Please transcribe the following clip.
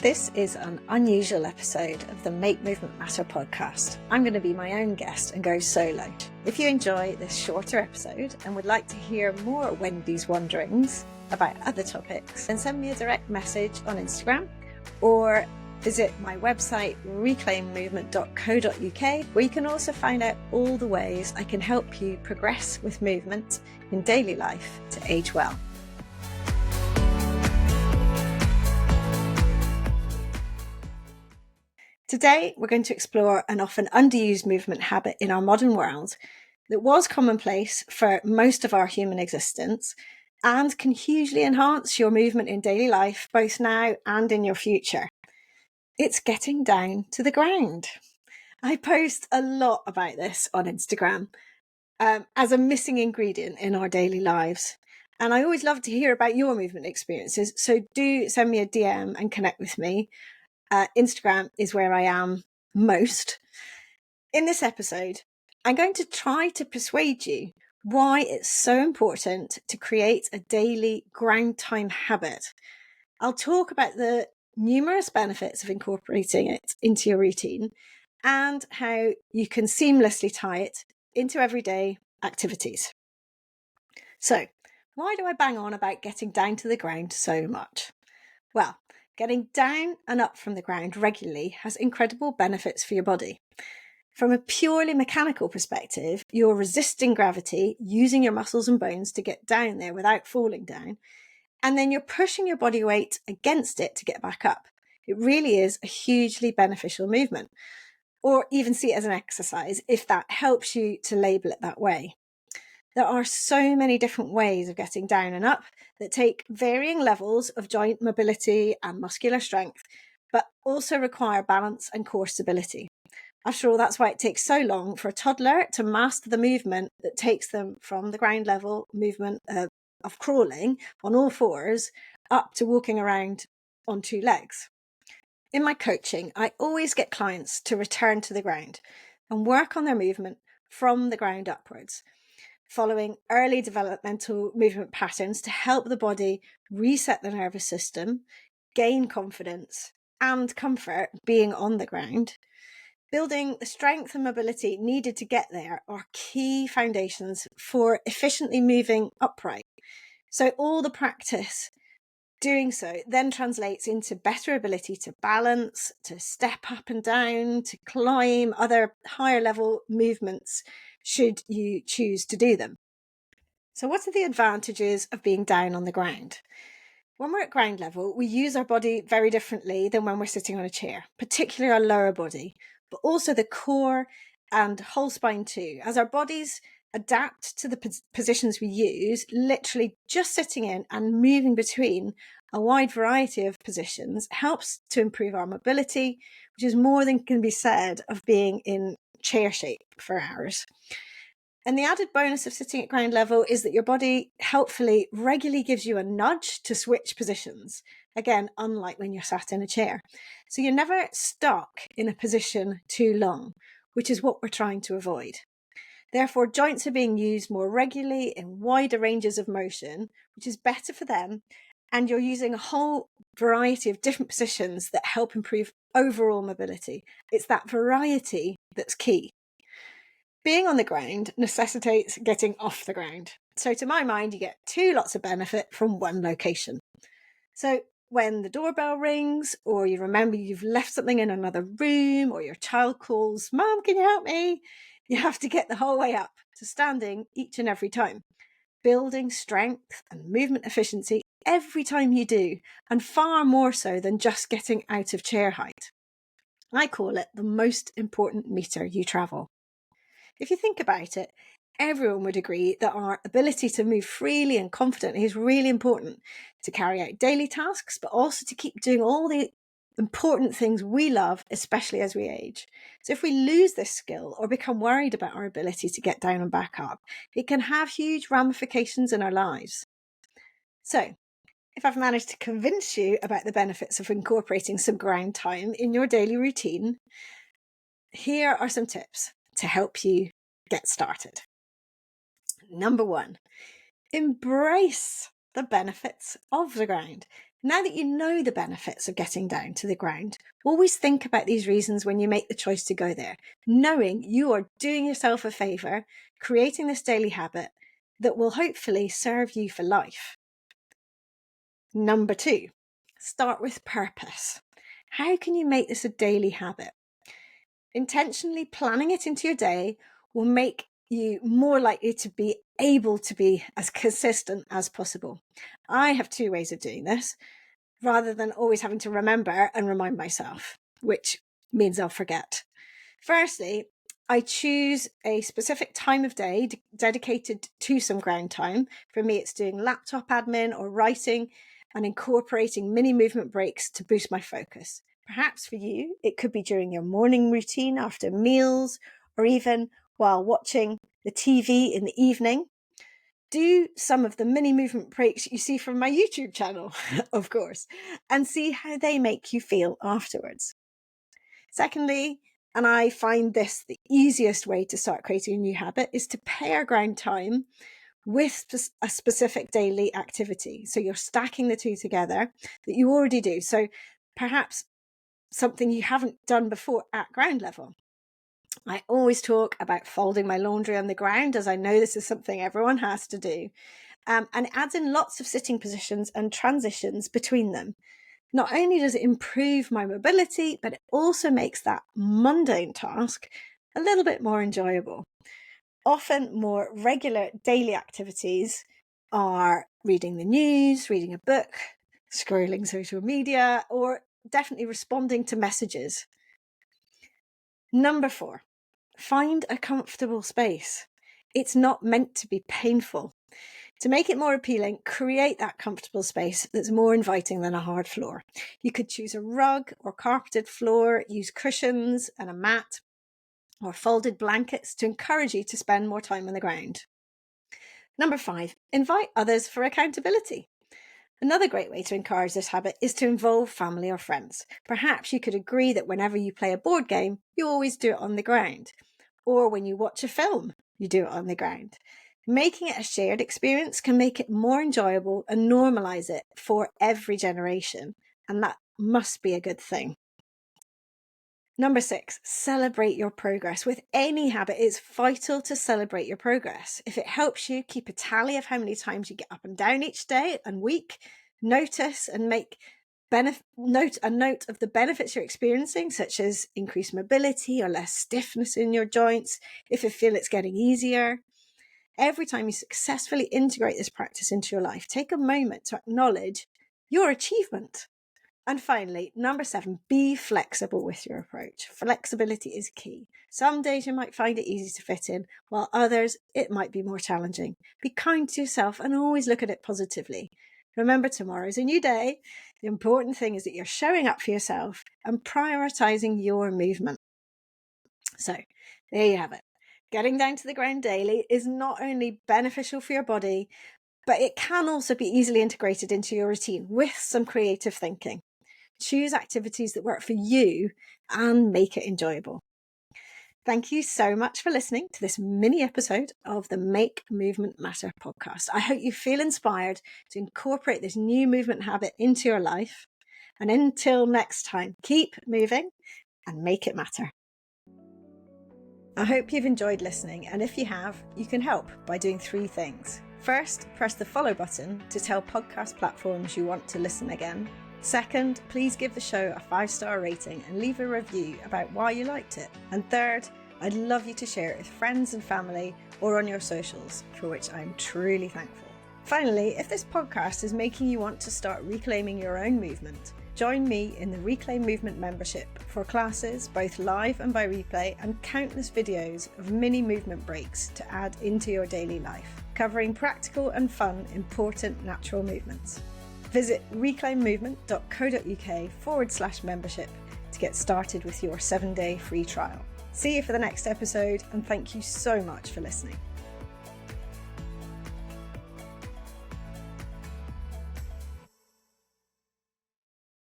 This is an unusual episode of the Make Movement Matter podcast. I'm going to be my own guest and go solo. If you enjoy this shorter episode and would like to hear more Wendy's wanderings about other topics, then send me a direct message on Instagram or visit my website reclaimmovement.co.uk, where you can also find out all the ways I can help you progress with movement in daily life to age well. Today, we're going to explore an often underused movement habit in our modern world that was commonplace for most of our human existence and can hugely enhance your movement in daily life, both now and in your future. It's getting down to the ground. I post a lot about this on Instagram as a missing ingredient in our daily lives. And I always love to hear about your movement experiences, so do send me a DM and connect with me. Instagram is where I am most. In this episode, I'm going to try to persuade you why it's so important to create a daily ground time habit. I'll talk about the numerous benefits of incorporating it into your routine and how you can seamlessly tie it into everyday activities. So, why do I bang on about getting down to the ground so much? Well, getting down and up from the ground regularly has incredible benefits for your body. From a purely mechanical perspective, you're resisting gravity, using your muscles and bones to get down there without falling down, and then you're pushing your body weight against it to get back up. It really is a hugely beneficial movement, or even see it as an exercise if that helps you to label it that way. There are so many different ways of getting down and up that take varying levels of joint mobility and muscular strength, but also require balance and core stability. After all, that's why it takes so long for a toddler to master the movement that takes them from the ground level movement of crawling on all fours up to walking around on two legs. In my coaching, I always get clients to return to the ground and work on their movement from the ground upwards, following early developmental movement patterns to help the body reset the nervous system, gain confidence and comfort being on the ground. Building the strength and mobility needed to get there are key foundations for efficiently moving upright. So all the practice doing so then translates into better ability to balance, to step up and down, to climb other higher level movements should you choose to do them. So what are the advantages of being down on the ground? When we're at ground level, we use our body very differently than when we're sitting on a chair, particularly our lower body, but also the core and whole spine too, as our bodies adapt to the positions we use, literally just sitting in and moving between a wide variety of positions helps to improve our mobility, which is more than can be said of being in chair shape for hours. And the added bonus of sitting at ground level is that your body helpfully regularly gives you a nudge to switch positions. Again, unlike when you're sat in a chair. So you're never stuck in a position too long, which is what we're trying to avoid. Therefore, joints are being used more regularly in wider ranges of motion, which is better for them. And you're using a whole variety of different positions that help improve overall mobility. It's that variety that's key. Being on the ground necessitates getting off the ground. So to my mind, you get two lots of benefit from one location. So when the doorbell rings, or you remember you've left something in another room, or your child calls, "Mom, can you help me?" You have to get the whole way up to standing each and every time, building strength and movement efficiency every time you do, and far more so than just getting out of chair height. I call it the most important meter you travel. If you think about it, everyone would agree that our ability to move freely and confidently is really important to carry out daily tasks, but also to keep doing all the important things we love, especially as we age. So if we lose this skill or become worried about our ability to get down and back up, it can have huge ramifications in our lives. So if I've managed to convince you about the benefits of incorporating some ground time in your daily routine, here are some tips to help you get started. Number one, embrace the benefits of the ground. Now that you know the benefits of getting down to the ground, always think about these reasons when you make the choice to go there, knowing you are doing yourself a favour, creating this daily habit that will hopefully serve you for life. Number 2, start with purpose. How can you make this a daily habit? Intentionally planning it into your day will make you more likely to be able to be as consistent as possible. I have 2 ways of doing this, rather than always having to remember and remind myself, which means I'll forget. Firstly, I choose a specific time of day dedicated to some ground time. For me, it's doing laptop admin or writing and incorporating mini movement breaks to boost my focus. Perhaps for you, it could be during your morning routine after meals, or even while watching the TV in the evening. Do some of the mini movement breaks you see from my YouTube channel, of course, and see how they make you feel afterwards. Secondly, and I find this the easiest way to start creating a new habit, is to pair ground time with a specific daily activity. So you're stacking the 2 together that you already do. So perhaps something you haven't done before at ground level. I always talk about folding my laundry on the ground, as I know this is something everyone has to do. And it adds in lots of sitting positions and transitions between them. Not only does it improve my mobility, but it also makes that mundane task a little bit more enjoyable. Often more regular daily activities are reading the news, reading a book, scrolling social media, or definitely responding to messages. Number 4, find a comfortable space. It's not meant to be painful. To make it more appealing, create that comfortable space that's more inviting than a hard floor. You could choose a rug or carpeted floor, use cushions and a mat, or folded blankets to encourage you to spend more time on the ground. Number 5, invite others for accountability. Another great way to encourage this habit is to involve family or friends. Perhaps you could agree that whenever you play a board game, you always do it on the ground. Or when you watch a film, you do it on the ground. Making it a shared experience can make it more enjoyable and normalise it for every generation. And that must be a good thing. Number 6, celebrate your progress. With any habit, it's vital to celebrate your progress. If it helps you keep a tally of how many times you get up and down each day and week, notice and make note of the benefits you're experiencing, such as increased mobility or less stiffness in your joints, if you feel it's getting easier. Every time you successfully integrate this practice into your life, take a moment to acknowledge your achievement. And finally, number 7, be flexible with your approach. Flexibility is key. Some days you might find it easy to fit in, while others it might be more challenging. Be kind to yourself and always look at it positively. Remember, tomorrow's a new day. The important thing is that you're showing up for yourself and prioritizing your movement. So there you have it. Getting down to the ground daily is not only beneficial for your body, but it can also be easily integrated into your routine with some creative thinking. Choose activities that work for you and make it enjoyable. Thank you so much for listening to this mini episode of the Make Movement Matter podcast. I hope you feel inspired to incorporate this new movement habit into your life. And until next time, keep moving and make it matter. I hope you've enjoyed listening, and if you have, you can help by doing 3 things. First, press the follow button to tell podcast platforms you want to listen again. Second, please give the show a 5-star rating and leave a review about why you liked it. And third, I'd love you to share it with friends and family or on your socials, for which I'm truly thankful. Finally, if this podcast is making you want to start reclaiming your own movement, join me in the Reclaim Movement membership for classes, both live and by replay, and countless videos of mini movement breaks to add into your daily life, covering practical and fun, important natural movements. Visit reclaimmovement.co.uk/membership to get started with your 7-day free trial. See you for the next episode, and thank you so much for listening.